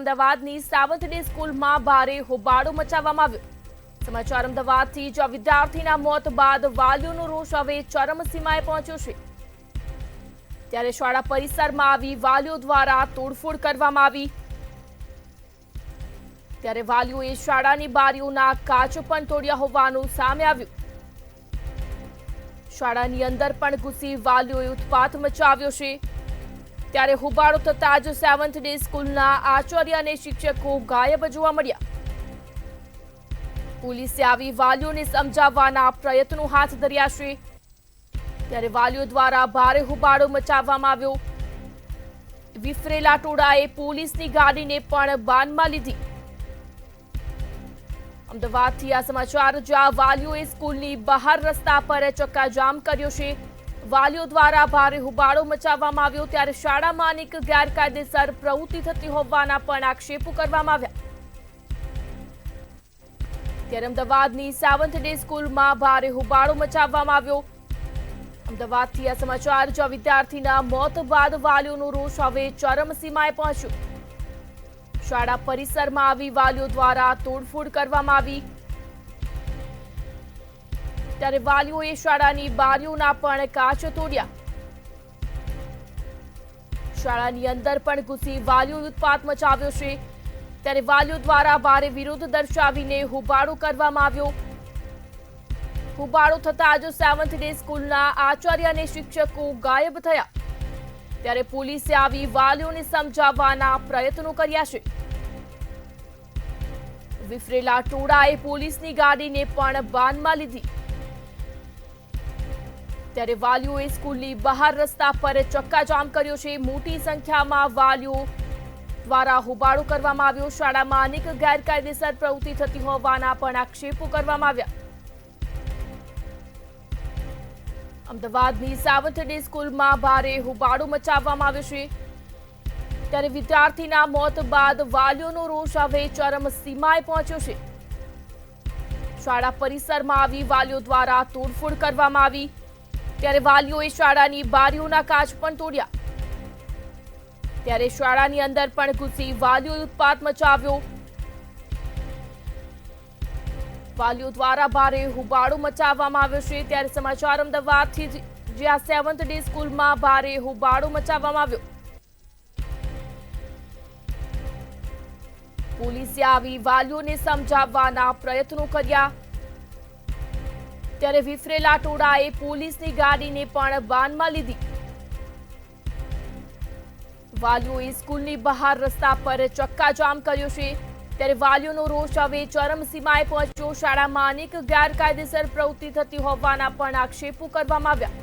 અમદાવાદની સાવંત ડે સ્કૂલમાં ભારે હોબાળો મચાવવામાં આવ્યો। સમાચાર અમદાવાદથી, જ્યાં વિદ્યાર્થીના મોત બાદ વાલીઓનો રોષ હવે ચરમસીમાએ પહોંચ્યો છે। ત્યારે શાળા પરિસરમાં આવી વાલીઓ દ્વારા તોડફોડ કરવામાં આવી। ત્યારે વાલીઓએ શાળાની બારીઓના કાચ પણ તોડ્યા હોવાનું સામે આવ્યું। શાળાની અંદર પણ ઘૂસી વાલીઓએ ઉત્પાત મચાવ્યો છે। ત્યારે હોબાળો થતા જ સેવન્થ ડે સ્કૂલના આચાર્ય અને શિક્ષકો ગાયબ જોવા મળ્યા। પોલીસે આવી વાલીઓને સમજાવવાના પ્રયત્નો હાથ ધર્યા છે। ત્યારે વાલીઓ દ્વારા ભારે હોબાળો મચાવવામાં આવ્યો। વિફરેલા ટોળાએ પોલીસની ગાડીને પણ બાનમાં લીધી। અમદાવાદથી આ સમાચાર, જ્યાં વાલીઓએ સ્કૂલની બહાર રસ્તા પર ચક્કાજામ કર્યો છે। વાલીઓ દ્વારા ભારે હોબાળો મચાવવામાં આવ્યો। ત્યારે શાળામાં અનેક ગેરકાયદેસર પ્રવૃત્તિ થતી હોવાના પણ આક્ષેપો કરવામાં આવ્યા। ત્યારે અમદાવાદની સેવન્થ ડે સ્કૂલમાં ભારે હોબાળો મચાવવામાં આવ્યો। અમદાવાદથી આ સમાચાર, જ્યાં વિદ્યાર્થીના મોત બાદ વાલીઓનો રોષ હવે ચરમસીમાએ પહોંચ્યો। શાળા પરિસરમાં આવી વાલીઓ દ્વારા તોડફોડ કરવામાં આવી। ત્યારે વાલીઓએ શાળાની બારીઓના પણ કાચ તોડ્યા। શાળાની અંદર પણ ઘૂસી વાલીઓએ ઉત્પાત મચાવ્યો છે। ત્યારે વાલીઓ દ્વારા ભારે વિરોધ દર્શાવીને હોબાળો કરવામાં આવ્યો। હોબાળો થતા જ સેવન્થ ડે સ્કૂલના આચાર્ય અને શિક્ષકો ગાયબ થયા। ત્યારે પોલીસે આવી વાલીઓને સમજાવવાના પ્રયત્નો કર્યા છે। વિફરેલા ટોળાએ પોલીસની ગાડીને પણ બાનમાં લીધી। ત્યારે વાલીઓએ સ્કૂલની બહાર રસ્તા પર ચક્કાજામ કર્યો છે। મોટી સંખ્યામાં વાલીઓ દ્વારા હોબાળો કરવામાં આવ્યો। શાળામાં અનેક ગેરકાયદેસર પ્રવૃત્તિ થતી હોવાના પણ આક્ષેપો કરવામાં આવ્યા। અમદાવાદની સેવન્થ ડે સ્કૂલમાં ભારે હોબાળો મચાવવામાં આવ્યો છે। ત્યારે વિદ્યાર્થીના મોત બાદ વાલીઓનો રોષ હવે ચરમસીમાએ પહોંચ્યો છે। શાળા પરિસરમાં આવી વાલીઓ દ્વારા તોડફોડ કરવામાં આવી। ત્યારે વાલીઓએ શાળાની બારીઓના કાચ પણ તોડ્યા। ત્યારે શાળાની અંદર પણ ઘૂસી વાલીઓએ ઉત્પાત મચાવ્યો। વાલીઓ દ્વારા ભારે હોબાળો મચાવવામાં આવ્યો છે। ત્યારે સમાચાર અમદાવાદથી, જ્યાં સેવન્થ ડે સ્કૂલમાં ભારે હોબાળો મચાવવામાં આવ્યો। પોલીસે આવી વાલીઓને સમજાવવાના પ્રયત્નો કર્યા। ત્યારે વિફરેલા ટોળાએ પોલીસની ગાડીને પણ બાનમાં લીધી। વાલીઓએ સ્કૂલની બહાર રસ્તા પર ચક્કાજામ કર્યો છે। ત્યારે વાલીઓનો રોષ હવે ચરમસીમાએ પહોંચ્યો। શાળામાં અનેક ગેરકાયદેસર પ્રવૃત્તિ થતી હોવાના પણ આક્ષેપો કરવામાં આવ્યા।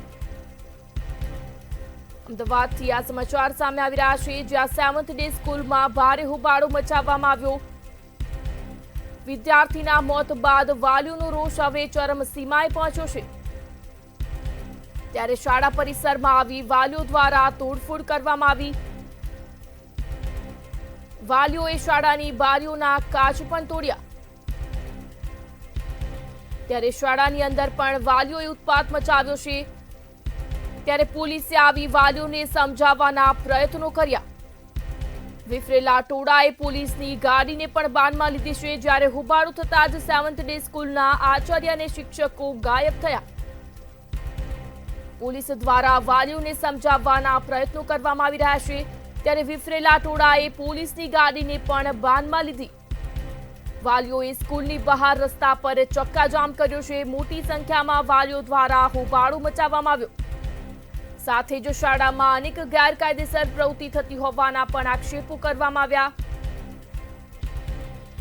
અમદાવાદથી આ સમાચાર સામે આવી રહ્યા છે, જ્યાં સેવન્થ ડે સ્કૂલમાં ભારે હોબાળો મચાવવામાં આવ્યો। વિદ્યાર્થીના મોત બાદ વાલીઓનો રોષ હવે ચરમસીમાએ પહોંચ્યો છે। ત્યારે શાળા પરિસરમાં આવી વાલીઓ દ્વારા તોડફોડ કરવામાં આવી। વાલીઓએ શાળાની બારીઓના કાચ પણ તોડ્યા। ત્યારે શાળાની અંદર પણ વાલીઓએ ઉત્પાત મચાવ્યો છે। ત્યારે પોલીસે આવી વાલીઓને સમજાવવાના પ્રયત્નો કર્યા। વિફરેલા ટોળાએ પોલીસની ગાડીને પણ બાનમાં લીધી છે। જ્યારે હોબાળો થતા જ સેવન્થ ડે સ્કૂલના આચાર્ય અને શિક્ષકો ગાયબ થયા। પોલીસ દ્વારા વાલીઓને સમજાવવાના પ્રયત્નો કરવામાં આવી રહ્યા છે। ત્યારે વિફરેલા ટોળાએ પોલીસની ગાડીને પણ બાનમાં લીધી। વાલીઓએ સ્કૂલની બહાર રસ્તા પર ચક્કાજામ કર્યો છે। મોટી સંખ્યામાં વાલીઓ દ્વારા હોબાળો મચાવવામાં આવ્યો। સાથે જ શાળામાં અનેક ગેરકાયદેસર પ્રવૃત્તિ થતી હોવાના પણ આક્ષેપો કરવામાં આવ્યા।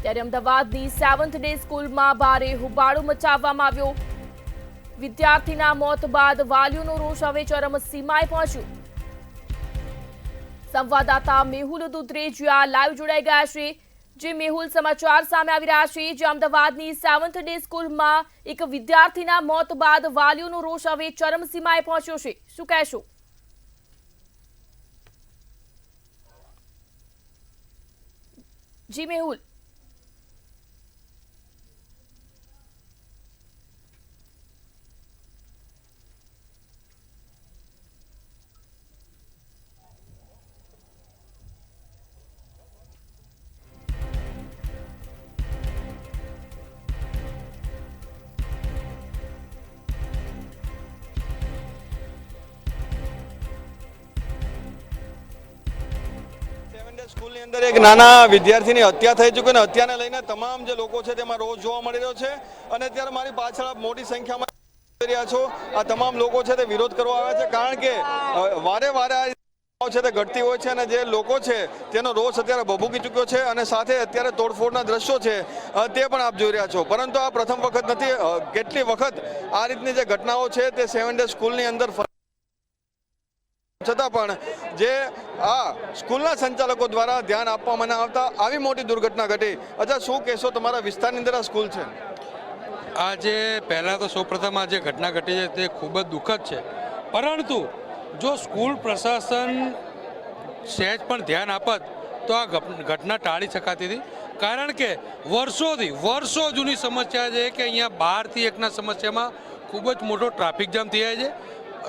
ત્યારે અમદાવાદની સેવન્થ ડે સ્કૂલમાં ભારે હોબાળો મચાવવામાં આવ્યો। વિદ્યાર્થીના મોત બાદ વાલીઓનો રોષ હવે ચરમસીમાએ પહોંચ્યો। સંવાદદાતા મેહુલ દુધરેજિયા લાઈવ જોડાઈ ગયા છે। જે મેહુલ, સમાચાર સામે આવી રહ્યા છે, જે અમદાવાદની સેવન્થ ડે સ્કૂલમાં એક વિદ્યાર્થીના મોત બાદ વાલીઓનો રોષ હવે ચરમસીમાએ પહોંચ્યો છે, શું કહેશો? જી મેહુલ। સ્કૂલની અંદર એક નાના વિદ્યાર્થીની હત્યા થઈ ચૂકી અને હત્યાને લઈને તમામ જે લોકો છે તેમાં રોષ જોવા મળી રહ્યો છે અને અત્યારે મારી પાછળ આપ મોટી સંખ્યામાં જોઈ રહ્યા છો આ તમામ લોકો છે તે વિરોધ કરવા આવ્યા છે કારણ કે વારે વારે આ છે તે ઘટતી હોય છે અને જે લોકો છે તેનો રોષ અત્યારે ભભૂકી ચૂક્યો છે અને સાથે અત્યારે તોડફોડના દ્રશ્યો છે તે પણ આપ જોઈ રહ્યા છો પરંતુ આ પ્રથમ વખત નથી કેટલી વખત આ રીતની જે ઘટનાઓ છે તે 7 ડે સ્કૂલની અંદર છતાં પણ જે આ સ્કૂલના સંચાલકો દ્વારા ધ્યાન આપવામાં ન આવતા આવી મોટી દુર્ઘટના ઘટી. અચ્છા, શું કહેશો તમારા વિસ્તારની અંદર આ સ્કૂલ છે? આજે પહેલાં તો સૌપ્રથમ આ જે ઘટના ઘટી છે તે ખૂબ જ દુઃખદ છે, પરંતુ જો સ્કૂલ પ્રશાસન સહેજ પણ ધ્યાન આપત તો આ ઘટના ટાળી શકાતી હતી. કારણ કે વર્ષો જૂની સમસ્યા છે કે અહીંયા 12 થી 1ના સમસ્યામાં ખૂબ જ મોટો ટ્રાફિક જામ થઈ જાય છે.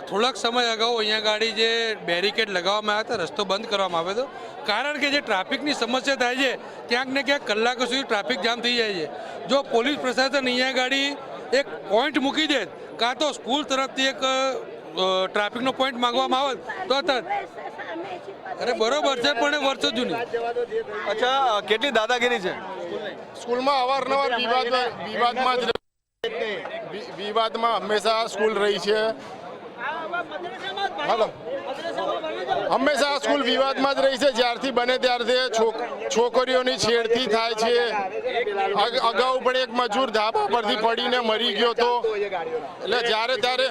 થોડાક સમય અગાઉ અહીંયા ગાડી જે બેરિકેડ લગાવવામાં આવ્યા હતા, રસ્તો બંધ કરવામાં આવ્યો હતો કારણ કે જે ટ્રાફિકની સમસ્યા થાય છે ક્યાંક ને ક્યાંક કલાકો સુધી ટ્રાફિક જામ થઈ જાય છે. જો પોલીસ પ્રશાસન અહીંયા ગાડી એક પોઈન્ટ મૂકી દે કાં તો સ્કૂલ તરફથી એક ટ્રાફિકનો પોઈન્ટ માંગવામાં આવે તો અરે બરોબર છે, પણ એ વર્ષો જૂની. અચ્છા, કેટલી દાદાગીરી છે સ્કૂલમાં? અવારનવાર વિવાદમાં હંમેશા સ્કૂલ રહી છે. હંમેશા સ્કૂલ વિવાદમાં જ રહી છે. જ્યારથી બને ત્યારથી છોકરીઓની છેડતી થાય છે. અગાઉ પણ એક મજૂર ધાબા પરથી પડીને મરી ગયો તો એટલે જ્યારે ત્યારે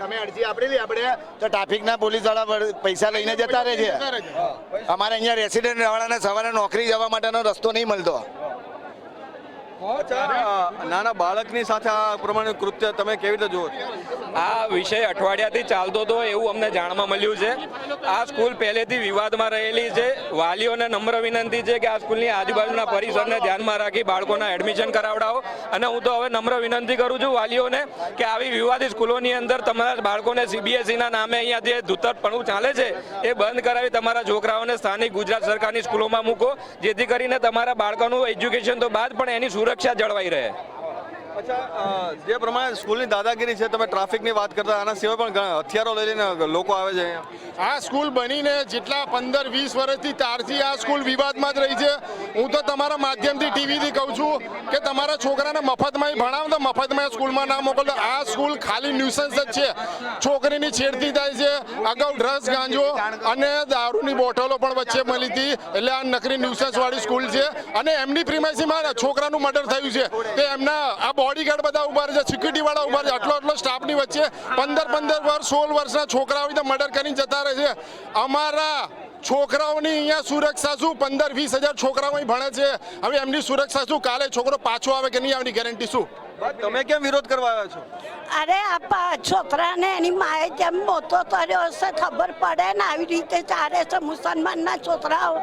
તમે અરજી આપેલી આપણે તો ટ્રાફિકના પોલીસ વાળા પૈસા લઈને જતા રહે છે. અમારે અહીંયા રેસિડેન્ટ વાળાને સવારે નોકરી જવા માટેનો રસ્તો નહીં મળતો. નાના બાળકની સાથે આ પ્રમાણે કૃત્ય તમે કેવી રીતે જુઓ? આ વિષય અઠવાડિયાથી ચાલતો હતો એવું અમને જાણવા મળ્યું છે. આ સ્કૂલ પહેલેથી વિવાદમાં રહેલી છે. વાલીઓને નમ્ર વિનંતી છે કે આ સ્કૂલની આજુબાજુના પરિસરને ધ્યાનમાં રાખી બાળકોના એડમિશન કરાવડાવો. અને હું તો હવે નમ્ર વિનંતી કરું છું વાલીઓને કે આવી વિવાદિત સ્કૂલોની અંદર તમારા બાળકોને CBSEના નામે અહીંયા જે ધૂતરપણું ચાલે છે એ બંધ કરાવી તમારા છોકરાઓને સ્થાનિક ગુજરાત સરકારની સ્કૂલોમાં મૂકો, જેથી કરીને તમારા બાળકોનું એજ્યુકેશન તો બાદ પણ એની સુરક્ષા જળવાઈ રહે. અચ્છા, જે પ્રમાણે સ્કૂલની દાદાગીરી છે, તમે ટ્રાફિકની વાત કરતા, આના સિવાય પણ ઘણા હથિયારો લઈને લોકો આવે છે અહીંયા. આ સ્કૂલ બનીને જેટલા 15-20 વર્ષથી તારથી આ સ્કૂલ વિવાદમાં જ રહી છે. હું તો તમારા માધ્યમથી ટીવીથી કહું છું કે તમારા છોકરાને મફતમાં ભણાવો તો મફતમાં સ્કૂલમાં ના મોકલતો. આ સ્કૂલ ખાલી ન્યુસન્સ જ છે. છોકરીની છેડતી થાય છે. અગાઉ ડ્રગ્સ, ગાંજો અને દારૂની બોટલો પણ વચ્ચે મળી હતી. એટલે આ નકરી ન્યુસન્સ વાળી સ્કૂલ છે. અને એમની પ્રિમાઇસીમાં છોકરાનું મર્ડર થયું છે તે એમના આ બોડીગાર્ડ બધા ઉભા છે, સિક્યુરિટી વાળા ઉભા છે. આટલો સ્ટાફની વચ્ચે 15 વર્ષ 16 વર્ષના છોકરાઓ મર્ડર કરીને જતા રહે છે. અમારા છોકરાઓની અહીંયા સુરક્ષા શું? 15-20 હજાર છોકરાઓ અહીં ભણે છે. હવે એમની સુરક્ષા શું? કાલે છોકરો પાછો આવે કે નહીં આવવાની ગેરંટી શું? તમે કેમ વિરોધ કરવા આવ્યા છો? અરે આ છોકરાને એની માએ જેમ મોટો કર્યો હશે ખબર પડે ને. આવી રીતે ચાલે છે મુસલમાનના છોકરાઓ.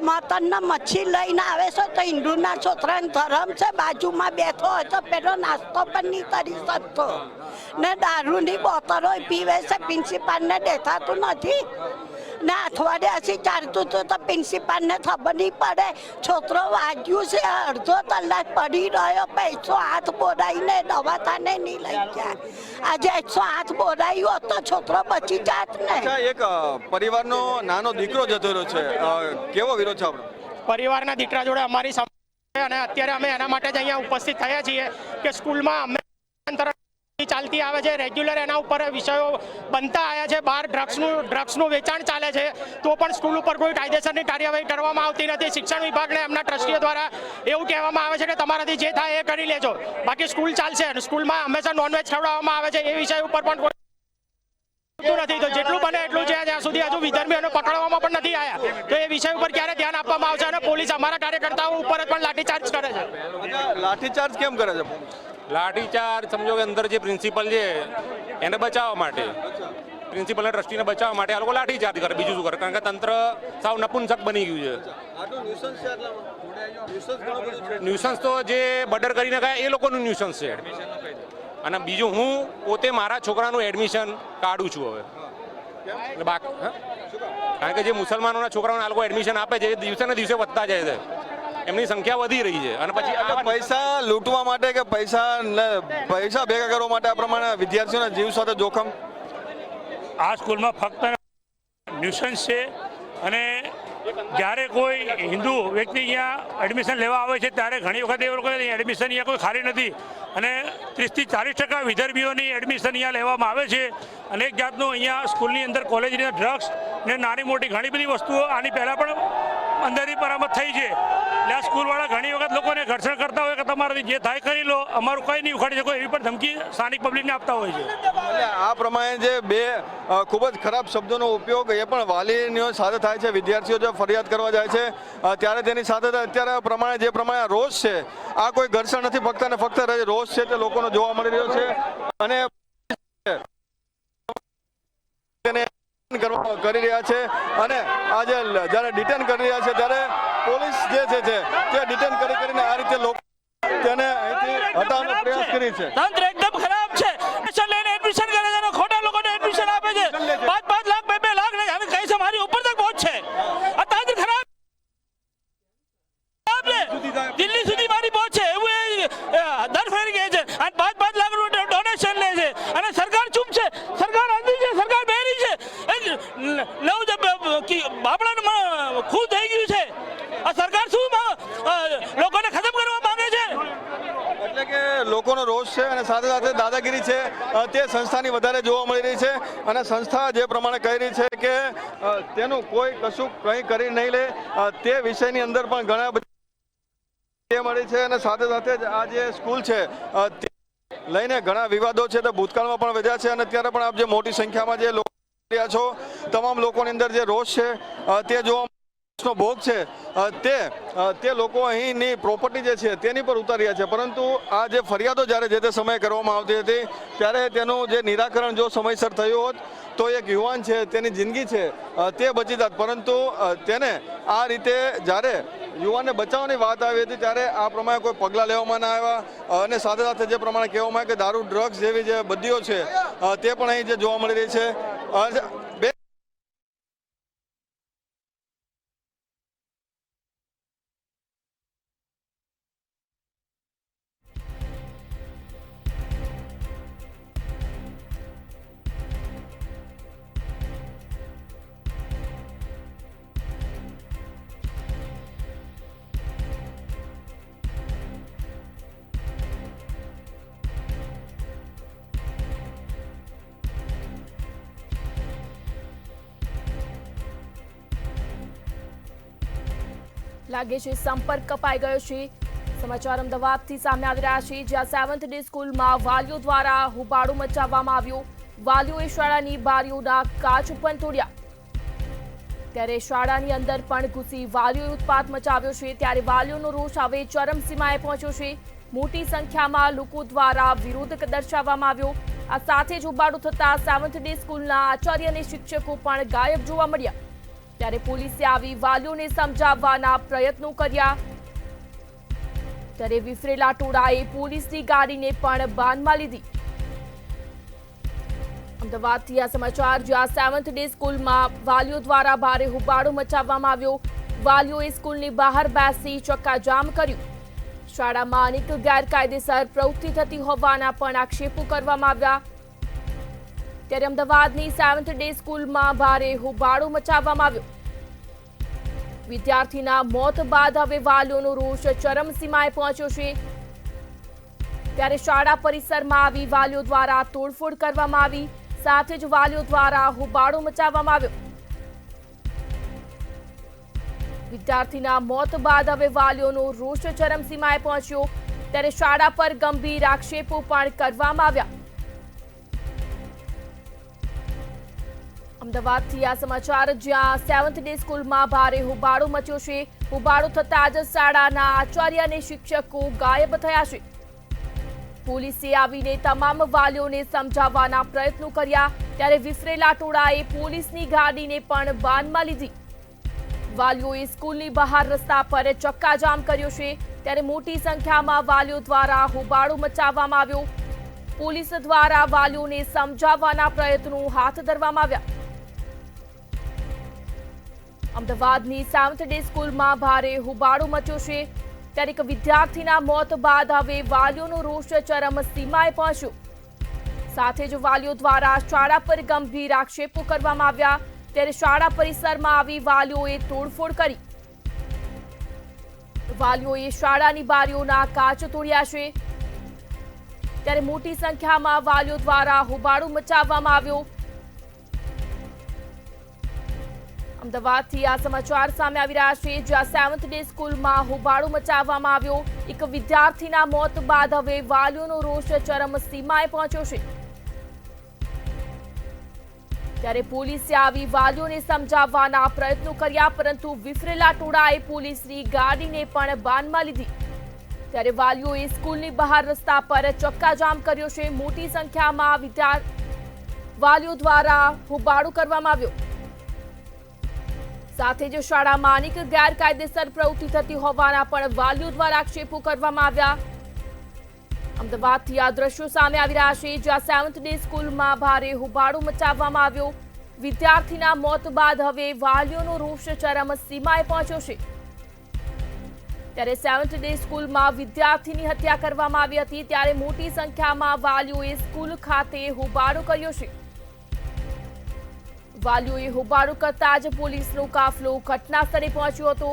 મટનના મચ્છી લઈને આવે છે તો હિન્દુના છોકરાને ધરમ છે. બાજુમાં બેઠો હોય તો પેલો નાસ્તો પણ નહીં કરી શકતો ને દારૂની બોટલો પીવે છે. પ્રિન્સિપાલને દેખાતું નથી ને અઠવાડિયાથી ચાલતું હતું તો પ્રિન્સિપાલને ખબર નહીં પડે. છોકરો વાગ્યું છે, અડધો કલાક પડી રહ્યો. 108 બોલાવીને દવાખાને નહીં લઈ ગયા. આજે 108 બોલાવ્યો તો છોકરો બચી જાત ને. એક પરિવારનો નાનો દીકરો જતો રહ્યો છે, કેવો વિરોધ છે આપણો? પરિવારના દીકરા જોડે અમારી સમસ્યા અને અત્યારે અમે એના માટે જ અહીંયા ઉપસ્થિત થયા છીએ કે સ્કૂલમાં અમે ચાલતી આવે છે. રેગ્યુલર એના ઉપર વિષયો બનતા આવ્યા છે. બહાર ડ્રગ્સનું વેચાણ ચાલે છે તો પણ સ્કૂલ ઉપર કોઈ કાયદેસરની કાર્યવાહી કરવામાં આવતી નથી. શિક્ષણ વિભાગને એમના ટ્રસ્ટીઓ દ્વારા એવું કહેવામાં આવે છે કે તમારાથી જે થાય એ કરી લેજો, બાકી સ્કૂલ ચાલશે. અને સ્કૂલમાં હંમેશા નોનવેજ ખવડાવવામાં આવે છે. એ વિષય ઉપર પણ કોઈ નથી. તો જેટલું બને એટલું છે. જ્યાં સુધી હજુ વિધર્મીઓને પકડવામાં પણ નથી આવ્યા તો એ વિષય ઉપર ક્યારે ધ્યાન આપવામાં આવશે? અને પોલીસ અમારા કાર્યકર્તાઓ ઉપર પણ લાઠીચાર્જ કરે છે. લાઠીચાર્જ કેમ કરે છે? લાઠીચાર્જ સમજો કે અંદર જે પ્રિન્સિપલ છે એને બચાવવા માટે, પ્રિન્સિપલના ટ્રસ્ટીને બચાવવા માટે આ લોકો લાઠીચાર્જ કરે. બીજું શું કરે? કારણ કે તંત્ર સાવ નપુંસક બની ગયું છે. ન્યુસન્સ તો જે મર્ડર કરીને ગયા એ લોકોનું ન્યુસન્સ છે. અને બીજું હું પોતે મારા છોકરાનું એડમિશન કાઢું છું હવે. કારણ કે જે મુસલમાનોના છોકરાઓને આ લોકો એડમિશન આપે છે એ દિવસે ને દિવસે વધતા જાય છે. એમની સંખ્યા વધી રહી છે. અને પછી પૈસા લૂંટવા માટે કે પૈસા ભેગા કરવા માટે આ પ્રમાણે વિદ્યાર્થીઓના જીવ સાથે જોખમ? આ સ્કૂલમાં ફક્ત ન્યુસન્સ છે અને જ્યારે કોઈ હિન્દુ વ્યક્તિ અહીંયા એડમિશન લેવા આવે છે ત્યારે ઘણી વખત એવું કહે છે એડમિશન અહીંયા કોઈ ખાલી નથી અને 30 થી 40% વિદર્ભીઓની એડમિશન અહીંયા લેવામાં આવે છે. અનેક જાતનું અહીંયા સ્કૂલની અંદર કોલેજની ડ્રગ્સ ને નાની મોટી ઘણી બધી વસ્તુઓ આની પહેલાં પણ અંદરની બરામદ થઈ છે. એટલે આ સ્કૂલવાળા ઘણી વખત લોકોને ઘર્ષણ કરતા હોય કે તમારાથી જે થાય કરી લો, અમારું કંઈ નહીં ઉખાડી શકો એવી પણ ધમકી સ્થાનિક પબ્લિકને આપતા હોય છે. એટલે આ પ્રમાણે જે બે ખૂબ જ ખરાબ શબ્દોનો ઉપયોગ એ પણ વાલીઓ સાથે થાય છે. વિદ્યાર્થીઓ જો ફરિયાદ કરવા જાય છે ત્યારે તેની સાથે અત્યારે પ્રમાણે જે પ્રમાણે રોષ છે, આ કોઈ ઘર્ષણ નથી, ફક્ત ને ફક્ત રોષ છે તે લોકોનો જોવા મળી રહ્યો છે. અને કરી રહ્યા છે અને આજે જ્યારે ડિટેન કરી રહ્યા છે ત્યારે પોલીસ જે છે તે ડિટેન કરીને આ રીતે લોકો તેને અહીંથી હટાવવાનો પ્રયાસ કરી છે. તંત્ર એકદમ ખરાબ છે. એડમિશન લઈને એડમિશન કરે છે, ખોટા લોકોને એડમિશન આપે છે. 5 લાખ 2 લાખ ને હવે કઈ છે મારી ઉપર તક પહોંચે. આ તંત્ર ખરાબ છે. દિલ્હી સુધી મારી પહોંચે એવું દર ફેરી ગઈ છે અને 5 લાખ રૂપિયા ડોનેશન લે છે અને સરકાર ચૂપ છે. સરકાર આંધી છે, સરકાર બેરી છે. બાપડાનું ખૂબ થઈ ગયું છે. આ સરકાર શું લોકોને ખતમ કરવા માંગે છે. એટલે કે લોકોનો રોષ છે અને સાથે સાથે દાદાગીરી છે તે સંસ્થાની વધારે જોવા મળી રહી છે. અને સંસ્થા જે પ્રમાણે કહી રહી છે કે તેનું કોઈ કશું કંઈ કરી નહીં લે તે વિષયની અંદર પણ ઘણા બધા મળી છે. અને સાથે સાથે જ આ જે સ્કૂલ છે તે લઈને ઘણા વિવાદો છે તે ભૂતકાળમાં પણ વધ્યા છે. અને અત્યારે પણ આપ જે મોટી સંખ્યામાં જે લોકો રહ્યા છો, તમામ લોકોની અંદર જે રોષ છે તે જોવા ભોગ છે તે લોકો અહીંની પ્રોપર્ટી જે છે તેની પર ઉતાર્યા છે. પરંતુ આ જે ફરિયાદો જ્યારે જે તે સમયે કરવામાં આવતી હતી ત્યારે તેનું જે નિરાકરણ જો સમયસર થયું હોત તો એક યુવાન છે તેની જિંદગી છે તે બચી જાત. પરંતુ તેને આ રીતે જ્યારે યુવાનને બચાવવાની વાત આવી હતી ત્યારે આ પ્રમાણે કોઈ પગલાં લેવામાં ના આવ્યા. અને સાથે સાથે જે પ્રમાણે કહેવામાં આવે કે દારૂ ડ્રગ્સ જેવી જે બદીઓ છે તે પણ અહીં જે જોવા મળી રહી છે. લાગે છે સંપર્ક કપાઈ ગયો છે. સમાચાર અમદાવાદથી સામે આવી રહ્યા છે, જ્યાં 7th ડે સ્કૂલમાં વાલીઓ દ્વારા હોબાળો મચાવવામાં આવ્યો. વાલીઓએ શાળાની બારીઓના કાચ પણ તોડ્યા. ત્યારે શાળાની અંદર પણ ઘૂસી વાલીઓએ ઉત્પાત મચાવ્યો છે. ત્યારે વાલીઓનો રોષ હવે ચરમસીમાએ પહોંચ્યો છે. મોટી સંખ્યામાં લોકો દ્વારા વિરોધ દર્શાવવામાં આવ્યો. આ સાથે જ હોબાળો થતા 7th ડે સ્કૂલના આચાર્ય અને શિક્ષકો પણ ગાયબ જોવા મળ્યા. ત્યારે પોલીસે આવી વાલીઓને સમજાવવાના પ્રયત્નો કર્યા. ત્યારે વિફરેલા ટોળાએ પોલીસની ગાડીને પણ બાનમાં લીધી. અમદાવાદથી આ સમાચાર, જ્યાં 7th ડે સ્કૂલમાં વાલીઓ દ્વારા ભારે હોબાળો મચાવવામાં આવ્યો. વાલીઓએ સ્કૂલની બહાર બેસી ચક્કાજામ કર્યું. શાળામાં અનેક ગેરકાયદેસર પ્રવૃત્તિ થતી હોવાના પણ આક્ષેપો કરવામાં આવ્યા. ત્યારે અમદાવાદની 7th ડે સ્કૂલમાં ભારે હોબાળો મચાવવામાં આવ્યો. વિદ્યાર્થીના મોત બાદ હવે વાલીઓનો રોષ ચરમસીમાએ પહોંચ્યો છે. ત્યારે શાળા પરિસરમાં આવી વાલીઓ દ્વારા તોડફોડ કરવામાં આવી. સાથે જ વાલીઓ દ્વારા હોબાળો મચાવવામાં આવ્યો. વિદ્યાર્થીના મોત બાદ હવે વાલીઓનો રોષ ચરમસીમાએ પહોંચ્યો. ત્યારે શાળા પર ગંભીર આક્ષેપો પણ કરવામાં આવ્યા. અમદાવાદથી આ સમાચાર, જ્યાં 7th ડે સ્કૂલમાં ભારે હોબાળો મચ્યો છે. હોબાળો થતાં જ શાળાના આચાર્ય અને શિક્ષકો ગાયબ થયા છે. પોલીસે આવીને તમામ વાલીઓને સમજાવવાના પ્રયત્નો કર્યા. ત્યારે વિફરેલા ટોળાએ પોલીસની ગાડીને પણ બાનમાં લીધી. વાલીઓએ સ્કૂલની બહાર રસ્તા પર ચક્કાજામ કર્યો છે. ત્યારે મોટી સંખ્યામાં વાલીઓ દ્વારા હોબાળો મચાવવામાં આવ્યો. પોલીસ દ્વારા વાલીઓને સમજાવવાના પ્રયત્નો હાથ ધરવામાં આવ્યા. અમદાવાદની 7th ડે સ્કૂલમાં ભારે હોબાળો મચ્યો છે. ત્યારે એક વિદ્યાર્થીના મોત બાદ હવે વાલીઓનો રોષ ચરમસીમાએ પહોંચ્યો. સાથે જ વાલીઓ દ્વારા શાળા પર ગંભીર આક્ષેપો કરવામાં આવ્યા. ત્યારે શાળા પરિસરમાં આવી વાલીઓએ તોડફોડ કરી. વાલીઓએ શાળાની બારીઓના કાચ તોડ્યા છે. ત્યારે મોટી સંખ્યામાં વાલીઓ દ્વારા હોબાળો મચાવવામાં આવ્યો. અમદાવાદથી આ સમાચાર સામે આવી રહ્યા છે, જ્યાં 7th ડે સ્કૂલમાં હોબાળો મચાવવામાં આવ્યો. એક વિદ્યાર્થીના મોત બાદ હવે વાલીઓનો રોષ ચરમસીમાએ પહોંચ્યો છે. ત્યારે પોલીસે આવી વાલીઓને સમજાવવાના પ્રયત્નો કર્યા, પરંતુ વિફરેલા ટોળાએ પોલીસની ગાડીને પણ બાનમાં લીધી. ત્યારે વાલીઓએ સ્કૂલની બહાર રસ્તા પર ચક્કાજામ કર્યો છે. મોટી સંખ્યામાં વાલીઓ દ્વારા હોબાળો કરવામાં આવ્યો. સાથે જ શાળામાં અનેક ગેરકાયદેસર પ્રવૃત્તિ થતી હોવાના પણ વાલીઓ દ્વારા આક્ષેપો કરવામાં આવ્યા. અમદાવાદથી આ દ્રશ્યો સામે આવી રહ્યા છે, જ્યાં 7th ડે સ્કૂલમાં ભારે હોબાળો મચાવવામાં આવ્યો. વિદ્યાર્થીના મોત બાદ હવે વાલીઓનો રોષ ચરમસીમાએ પહોંચ્યો છે. ત્યારે 7th ડે સ્કૂલમાં વિદ્યાર્થીની હત્યા કરવામાં આવી હતી, ત્યારે મોટી સંખ્યામાં વાલીઓએ સ્કૂલ ખાતે હોબાળો કર્યો છે. વાલીઓએ હોબાળો કરતા જ પોલીસનો કાફલો ઘટના સ્થળે પહોંચ્યો હતો.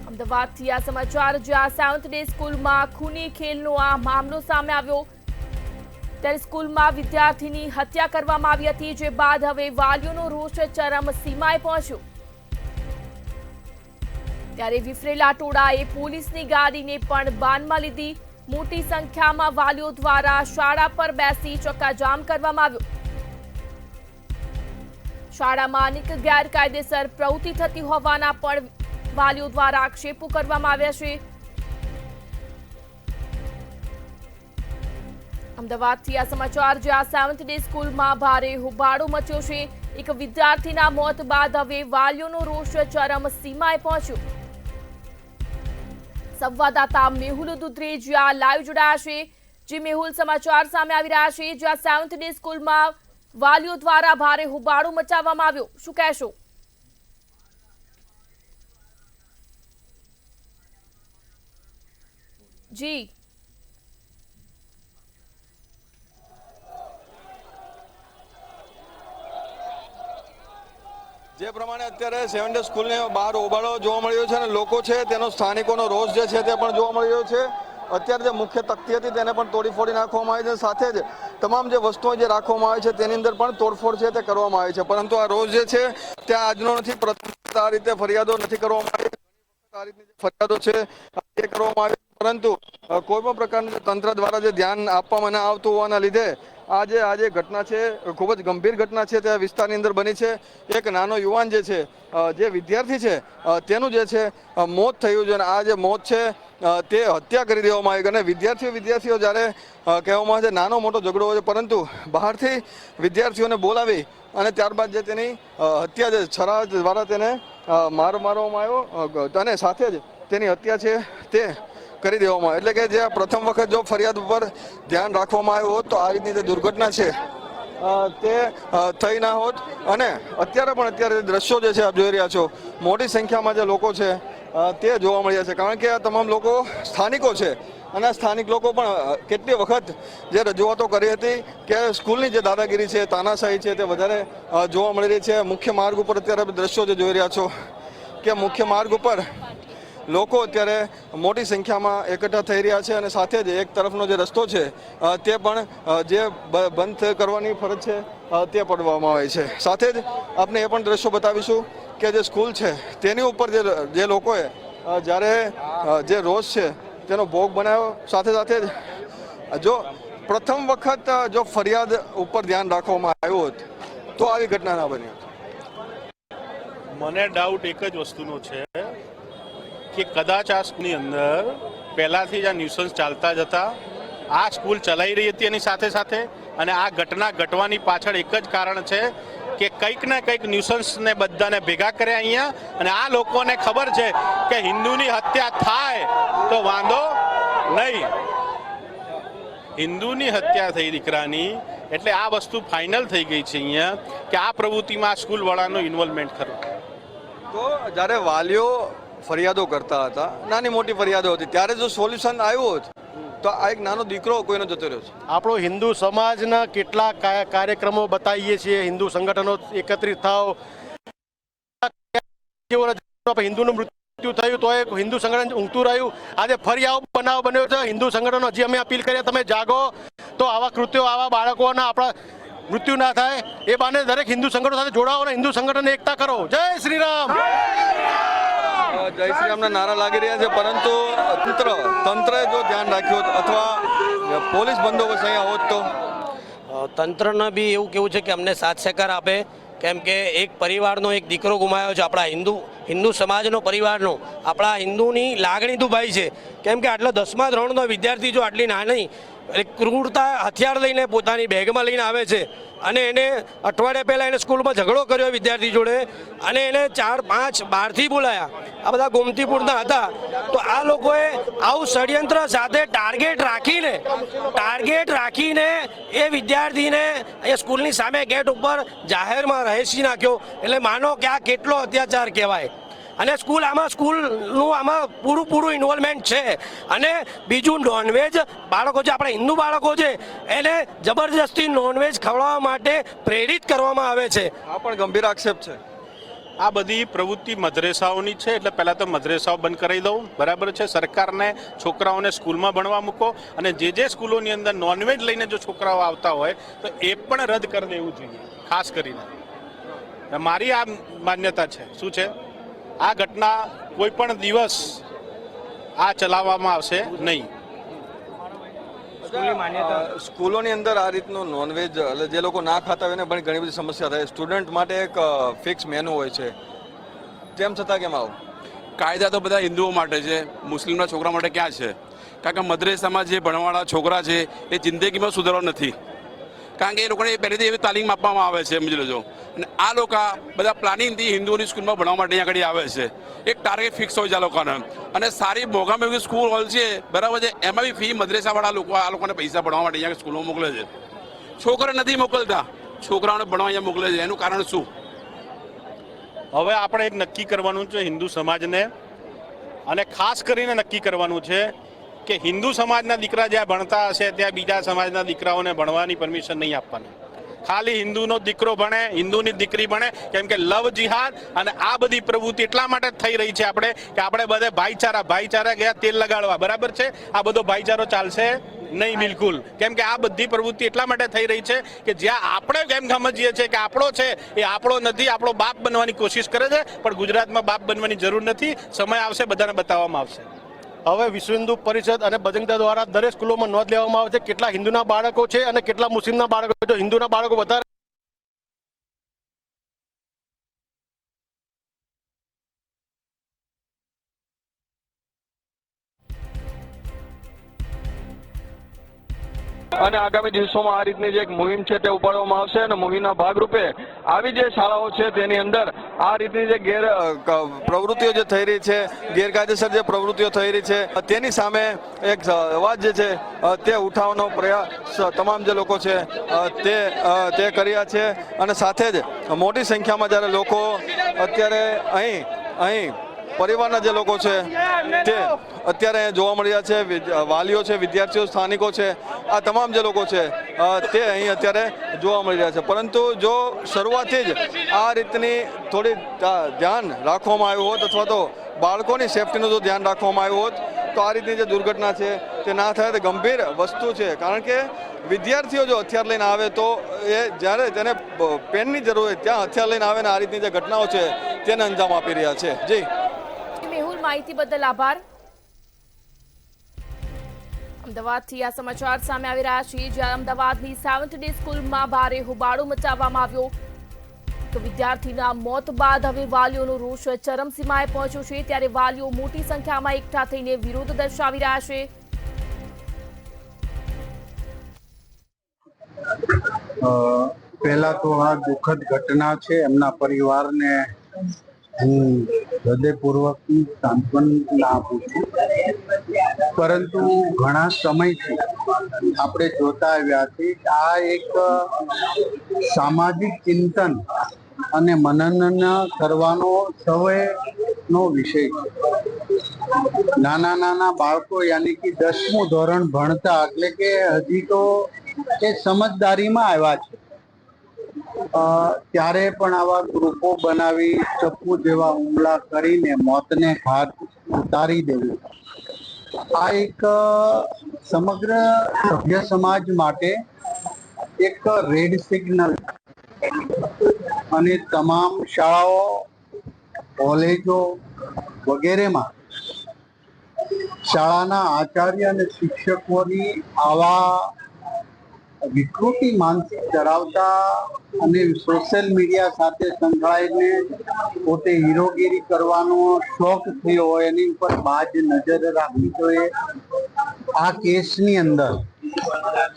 અમદાવાદથી આ સમાચાર, જ્યાં 7th ડે સ્કૂલમાં ખૂની ખેલનો આ મામલો સામે આવ્યો. ત્યારે સ્કૂલમાં વિદ્યાર્થીની હત્યા કરવામાં આવી હતી, જે બાદ હવે વાલીઓનો રોષ ચરમસીમાએ પહોંચ્યો. ત્યારે વિફરેલા ટોળાએ પોલીસની ગાડીને પણ બાનમાં લીધી. મોટી સંખ્યામાં વાલીઓ દ્વારા શાળા પર બેસી ચક્કાજામ કરવામાં આવ્યો. શાળામાં અનેક ગેરકાયદેસર પ્રવૃત્તિ થતી હોવાના પણ વાલીઓ દ્વારા આક્ષેપો કરવામાં આવ્યા છે. અમદાવાદથી આ સમાચાર, જ્યાં 7th ડે સ્કૂલમાં ભારે હોબાળો મચ્યો છે. એક વિદ્યાર્થીના મોત બાદ હવે વાલીઓનો રોષ ચરમસીમાએ પહોંચ્યો. સંવાદદાતા મેહુલ દુધરેજિયા લાઈવ જોડાયા છે. જે મેહુલ, સમાચાર સામે આવી રહ્યા છે, જ્યાં 7th ડે સ્કૂલમાં વાલીઓ દ્વારા ભારે હોબાળો મચાવવામાં આવ્યો. શું કહેશો? જી, જે પ્રમાણે અત્યારે 7th ડે સ્કૂલને બહાર હોબાળો જોવા મળ્યો છે અને લોકો છે તેનો સ્થાનિકોનો રોષ જે છે તે પણ જોવા મળી રહ્યો છે. અત્યારે જે મુખ્ય તકતી હતી તેને પણ તોડીફોડી નાખવામાં આવી છે. સાથે જ તમામ જે વસ્તુઓ જે રાખવામાં આવી છે તેની અંદર પણ તોડફોડ છે તે કરવામાં આવી છે. પરંતુ આ રોષ જે છે તે આજનો નથી, પ્રથમ આ રીતે ફરિયાદો નથી કરવામાં આવી. આ રીતની જે ફરિયાદો છે તે કરવામાં આવી, પરંતુ કોઈ પણ પ્રકારના તંત્ર દ્વારા જે ધ્યાન આપવામાં ન આવતું હોવાના લીધે આ જે ઘટના છે ખૂબ જ ગંભીર ઘટના છે તે વિસ્તારની અંદર બની છે. એક નાનો યુવાન જે છે, જે વિદ્યાર્થી છે, તેનું જે છે મોત થયું છે અને આ જે મોત છે તે હત્યા કરી દેવામાં આવી. અને વિદ્યાર્થીઓ જ્યારે કહેવામાં આવે છે નાનો મોટો ઝઘડો હોય છે, પરંતુ બહારથી વિદ્યાર્થીઓને બોલાવી અને ત્યારબાદ જે તેની હત્યા જે છરા દ્વારા તેને મારવામાં આવ્યો અને સાથે જ તેની હત્યા છે તે કરી દેવામાં આવે. એટલે કે જે પ્રથમ વખત જો ફરિયાદ ઉપર ધ્યાન રાખવામાં આવ્યું હોત તો આ રીતની જે દુર્ઘટના છે તે થઈ ના હોત. અને અત્યારે દ્રશ્યો જે છે આપ જોઈ રહ્યા છો, મોટી સંખ્યામાં જે લોકો છે તે જોવા મળ્યા છે. કારણ કે આ તમામ લોકો સ્થાનિકો છે અને સ્થાનિક લોકો પણ કેટલી વખત જે રજૂઆતો કરી હતી કે સ્કૂલની જે દાદાગીરી છે, તાનાશાહી છે તે વધારે જોવા મળી રહી છે. મુખ્ય માર્ગ ઉપર અત્યારે દ્રશ્યો જે જોઈ રહ્યા છો કે મુખ્ય માર્ગ ઉપર લોકો અત્યારે મોટી સંખ્યામાં એકઠા થઈ રહ્યા છે અને સાથે જ એક તરફનો જે રસ્તો છે તે પણ જે બંધ કરવાની ફરજ છે તે પડવામાં આવે છે. સાથે જ આપણે એ પણ દ્રશ્યો બતાવીશું કે જે સ્કૂલ છે તેની ઉપર જે લોકોએ જ્યારે જે રોષ છે તેનો ભોગ બનાવ્યો. સાથે જ જો પ્રથમ વખત જો ફરિયાદ ઉપર ધ્યાન રાખવામાં આવ્યું હોત તો આવી ઘટના ના બની હોત. મને ડાઉટ એક જ વસ્તુનો છે કે કદાચ આ સ્કૂલની અંદર પહેલાંથી જ આ ન્યુસન્સ ચાલતા જ હતા. આ સ્કૂલ ચલાવી રહી હતી એની સાથે સાથે, અને આ ઘટના ઘટવાની પાછળ એક જ કારણ છે કે કંઈક ને કંઈક ન્યુસન્સને બધાને ભેગા કર્યા અહીંયા, અને આ લોકોને ખબર છે કે હિન્દુની હત્યા થાય તો વાંધો નહીં. હિન્દુની હત્યા થઈ દીકરાની, એટલે આ વસ્તુ ફાઇનલ થઈ ગઈ છે અહીંયા કે આ પ્રવૃત્તિમાં આ સ્કૂલવાળાનું ઇન્વોલ્વમેન્ટ ખરું. તો જ્યારે વાલીઓ ફરિયાદો કરતા હતા, નાની મોટી ફરિયાદો હતી, ત્યારે જો સોલ્યુશન આવ્યું હોત તો આ એક નાનો દીકરો કોઈનો જતો રહ્યો છે. આપણો હિન્દુ સમાજના કેટલા કાર્યક્રમો બતાવીએ છીએ, હિન્દુ સંગઠનો એકત્રિત થાવ, હિન્દુનું મૃત્યુ થયું તો એક હિન્દુ સંગઠન ઊંઘતું રહ્યું. આજે ફરી આવો બનાવ બન્યો છે. હિન્દુ સંગઠનો હજી અમે અપીલ કરીએ તમે જાગો, તો આવા કૃત્યો આવા બાળકોના આપણા મૃત્યુ ના થાય એ બાને દરેક હિન્દુ સંગઠનો સાથે જોડાઓ અને હિન્દુ સંગઠનને એકતા કરો. જય શ્રી રામ. જય શ્રી રામના નારા લાગી રહ્યા છે, પરંતુ તંત્રએ જો ધ્યાન રાખ્યું હોત અથવા પોલીસ બંદોબસ્ત અહીંયા હોત તો તંત્રને બી એવું કેવું છે કે અમને સાથ સહકાર આપે, કેમ કે એક પરિવારનો એક દીકરો ગુમાયો છે, આપણા હિન્દુ સમાજનો પરિવારનો, આપણા હિન્દુની લાગણી દુભાઈ છે. કેમ કે આટલા 10મા ધોરણનો વિદ્યાર્થી જો આટલી નાની ક્રૂરતા હથિયાર લઈને પોતાની બેગમાં લઈને આવે છે અને એને અઠવાડિયા પહેલાં એને સ્કૂલમાં ઝઘડો કર્યો વિદ્યાર્થી જોડે અને એને 4-5 બહારથી બોલાયા, આ બધા ગોમતીપુરના હતા. તો આ લોકોએ આવું ષડયંત્ર સાથે ટાર્ગેટ રાખીને એ વિદ્યાર્થીને એ સ્કૂલની સામે ગેટ ઉપર જાહેરમાં રહેસી નાખ્યો. એટલે માનો કે આ કેટલો અત્યાચાર કહેવાય. અને સ્કૂલનું આમાં પૂરું ઇન્વોલ્વમેન્ટ છે. અને બીજું નોનવેજ બાળકો છે, આપણા હિન્દુ બાળકો છે, એને જબરજસ્તી નોનવેજ ખવડાવવા માટે પ્રેરિત કરવામાં આવે છે. આ પણ ગંભીર આક્ષેપ છે. આ બધી પ્રવૃત્તિ મદ્રેસાઓની છે, એટલે પહેલાં તો મદ્રેસાઓ બંધ કરી દઉં, બરાબર છે. સરકારને છોકરાઓને સ્કૂલમાં ભણવા મૂકો અને જે સ્કૂલોની અંદર નોનવેજ લઈને જો છોકરાઓ આવતા હોય તો એ પણ રદ કરી દેવું જોઈએ. ખાસ કરીને મારી આ માન્યતા છે. શું છે? આ ઘટના કોઈ પણ દિવસ આ ચલાવવામાં આવશે નહીં. સ્કૂલોની અંદર આ રીતનું નોનવેજ એટલે જે લોકો ના ખાતા હોય એને પણ ઘણી બધી સમસ્યા થાય. સ્ટુડન્ટ માટે એક ફિક્સ મેનુ હોય છે, તેમ છતાં કેમ આવું? કાયદા તો બધા હિન્દુઓ માટે છે, મુસ્લિમના છોકરા માટે ક્યાં છે? કારણ કે મદ્રેસામાં જે ભણવાવાળા છોકરા છે એ જિંદગીમાં સુધારવા નથી, કારણ કે એ લોકોને પહેલેથી એવી તાલીમ આપવામાં આવે છે, સમજી લેજો. અને આ લોકો બધા પ્લાનિંગથી હિન્દુઓની સ્કૂલમાં ભણવા માટે અહીંયા આગળ આવે છે. એક ટાર્ગેટ ફિક્સ હોય છે આ લોકોને. અને સારી મોંઘામાં સ્કૂલ હોય છે, બરાબર છે, એમાં બી ફી મદ્રેસાવાળા લોકો આ લોકોને પૈસા ભણવા માટે અહીંયા સ્કૂલમાં મોકલે છે. છોકરા નથી મોકલતા, છોકરાઓને ભણવા અહીંયા મોકલે છે. એનું કારણ શું? હવે આપણે એક નક્કી કરવાનું છે હિન્દુ સમાજને, અને ખાસ કરીને નક્કી કરવાનું છે કે હિન્દુ સમાજના દીકરા જ્યાં ભણતા હશે ત્યાં બીજા સમાજના દીકરાઓને ભણવાની પરમિશન નહીં આપવાની. ખાલી હિન્દુનો દીકરો ભણે, હિન્દુની દીકરી ભણે. કેમ કે લવ જિહાદ અને આ બધી પ્રવૃત્તિ એટલા માટે થઈ રહી છે આપણે બધે ભાઈચારા ગયા તેલ લગાડવા, બરાબર છે. આ બધો ભાઈચારો ચાલશે નહીં બિલકુલ. કેમ કે આ બધી પ્રવૃત્તિ એટલા માટે થઈ રહી છે કે જ્યાં આપણે કેમ સમજીએ છીએ કે આપણો છે એ આપણો નથી, આપણો બાપ બનવાની કોશિશ કરે છે, પણ ગુજરાતમાં બાપ બનવાની જરૂર નથી. સમય આવશે, બધાને બતાવવામાં આવશે. હવે વિશ્વ હિન્દુ પરિષદ અને બજરંગ દળ દ્વારા દરેક સ્કૂલોમાં નોંધ લેવામાં આવે છે કેટલા હિન્દુના બાળકો છે અને કેટલા મુસ્લિમના બાળકો છે. જો હિન્દુના બાળકો વધારે અને આગામી દિવસોમાં આ રીતની જે એક મુહિમ છે તે ઉપાડવામાં આવશે અને મુહિમના ભાગરૂપે આવી જે શાળાઓ છે તેની અંદર આ રીતની જે પ્રવૃત્તિઓ જે થઈ રહી છે, ગેરકાયદેસર જે પ્રવૃત્તિઓ થઈ રહી છે તેની સામે એક અવાજ જે છે તે ઉઠાવવાનો પ્રયાસ તમામ જે લોકો છે તે કર્યા છે. અને સાથે જ મોટી સંખ્યામાં જ્યારે લોકો અત્યારે અહીં પરિવારના જે લોકો છે તે અત્યારે જોવા મળી રહ્યા છે, વાલીઓ છે, વિદ્યાર્થીઓ, સ્થાનિકો છે, આ તમામ જે લોકો છે તે અહીં અત્યારે જોવા મળી રહ્યા છે. પરંતુ જો શરૂઆતથી જ આ રીતની થોડી ધ્યાન રાખવામાં આવ્યું હોત અથવા તો બાળકોની સેફટીનું જો ધ્યાન રાખવામાં આવ્યું હોત તો આ રીતની જે દુર્ઘટના છે તે ના થાય. તે ગંભીર વસ્તુ છે, કારણ કે વિદ્યાર્થીઓ જો હથિયાર લઈને આવે તો એ જ્યારે તેને પેનની જરૂર હોય ત્યાં હથિયાર લઈને આવે ને આ રીતની જે ઘટનાઓ છે તેને અંજામ આપી રહ્યા છે. જી મેહુલ, માહિતી બદલ આભાર. અમદાવાદથી આ સમાચાર સામે આવી રહ્યા છે, જ્યાં અમદાવાદની સેવન્થ ડે સ્કૂલમાં ભારે હોબાળો મચાવવામાં આવ્યો. તો વિદ્યાર્થીના મોત બાદ હવે વાલીઓનો રોષ ચરમસીમાએ પહોંચ્યો છે, ત્યારે વાલીઓ મોટી સંખ્યામાં એકઠા થઈને વિરોધ દર્શાવી રહ્યા છે. પહેલા તો આ દુઃખદ ઘટના છે, એમના પરિવારને હું હૃદયપૂર્વકની સાંત્વના આપું છું. પરંતુ ઘણા સમયથી આપણે જોતા આવ્યા છીએ કે આ એક સામાજિક ચિંતન અને મનન કરવાનો સૌનો વિષય છે. નાના નાના બાળકો યાની કે 10મું ધોરણ ભણતા, એટલે કે હજી તો એ સમજદારીમાં આવ્યા છે, ત્યારે પણ આવા ગ્રુપો બનાવી ચપ્પુ જેવા હુમલા કરીને મોતને ઘાટ ઉતારી દેવી, આ એક સમગ્ર સભ્ય સમાજ માટે એક રેડ સિગ્નલ અને તમામ શાળાઓ, કોલેજો વગેરેમાં શાળાના આચાર્ય અને શિક્ષકોની આવા વિકૃતિ માનસિક ધરાવતા અને સોશિયલ મીડિયા સાથે સંકળાઈને પોતે હીરોગીરી કરવાનો શોખ થયો હોય એની ઉપર બાજ નજર રાખવી જોઈએ. આ કેસની અંદર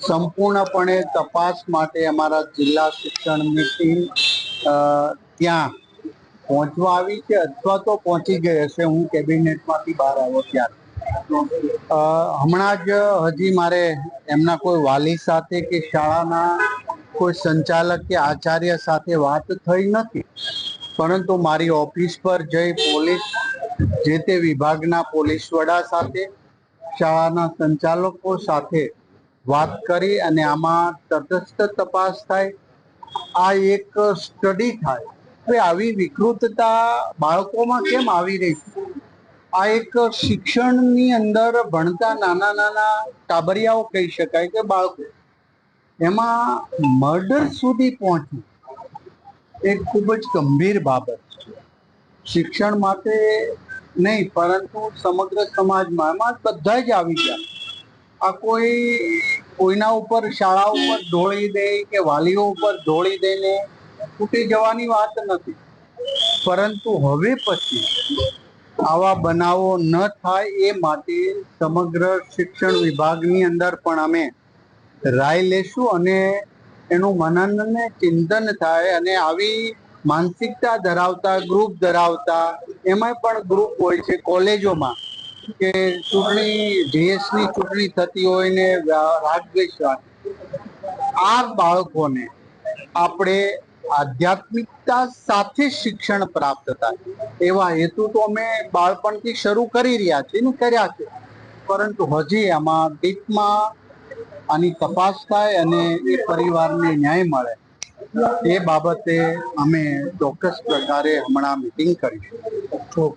સંપૂર્ણપણે તપાસ માટે અમારા જિલ્લા શિક્ષણની ટીમ ત્યાં પહોંચવા આવી છે, અથવા તો પહોંચી ગઈ હશે. હું કેબિનેટમાંથી બહાર આવ્યો ત્યારે હમણાં જ હજી મારે એમના કોઈ વાલી સાથે કે શાળાના કોઈ સંચાલક કે આચાર્ય સાથે વાત થઈ નથી, પરંતુ મારી ઓફિસ પર જઈ પોલીસ, જે તે વિભાગના પોલીસ વડા સાથે, શાળાના સંચાલકો સાથે વાત કરી અને આમાં તટસ્થ તપાસ થાય, આ એક સ્ટડી થાય કે આવી વિકૃતતા બાળકોમાં કેમ આવી રહી છે. આ એક શિક્ષણની અંદર ભણતા નાના નાના ટાબરિયાઓ કહી શકાય કે બાળકો, એમાં મર્ડર સુધી પહોંચવું એ ખૂબ જ ગંભીર બાબત છે. શિક્ષણ માટે નહીં પરંતુ સમગ્ર સમાજમાં એમાં બધા જ આવી ગયા. આ કોઈના ઉપર, શાળા ઉપર ઢોળી દે કે વાલીઓ ઉપર ઢોળી દઈને તૂટી જવાની વાત નથી, પરંતુ હવે પછી આવા બનાવો ન થાય એ માટે સમગ્ર શિક્ષણ વિભાગની અંદર પણ અમે રાય લેશું અને એનું મનન ને ચિંતન થાય. અને આવી માનસિકતા ધરાવતા ગ્રુપ ધરાવતા, એમાં પણ ગ્રુપ હોય છે કોલેજોમાં કે ચૂંટણી, જીએસની ચૂંટણી થતી હોય ને રાગદ્વેષ રાખે, આ બાળકોને આપણે આધ્યાત્મિકતા સાથે શિક્ષણ પ્રાપ્ત થાય એવા હેતુ તો અમે બાળપણથી શરૂ કરી રહ્યા છીએ ને કર્યા છે, પરંતુ હજી આમાં ડીપમાં આની તપાસ થાય અને એ પરિવારને ન્યાય મળે એ બાબતે અમે ચોક્કસ પ્રકારે હમણાં મીટિંગ કરીશું.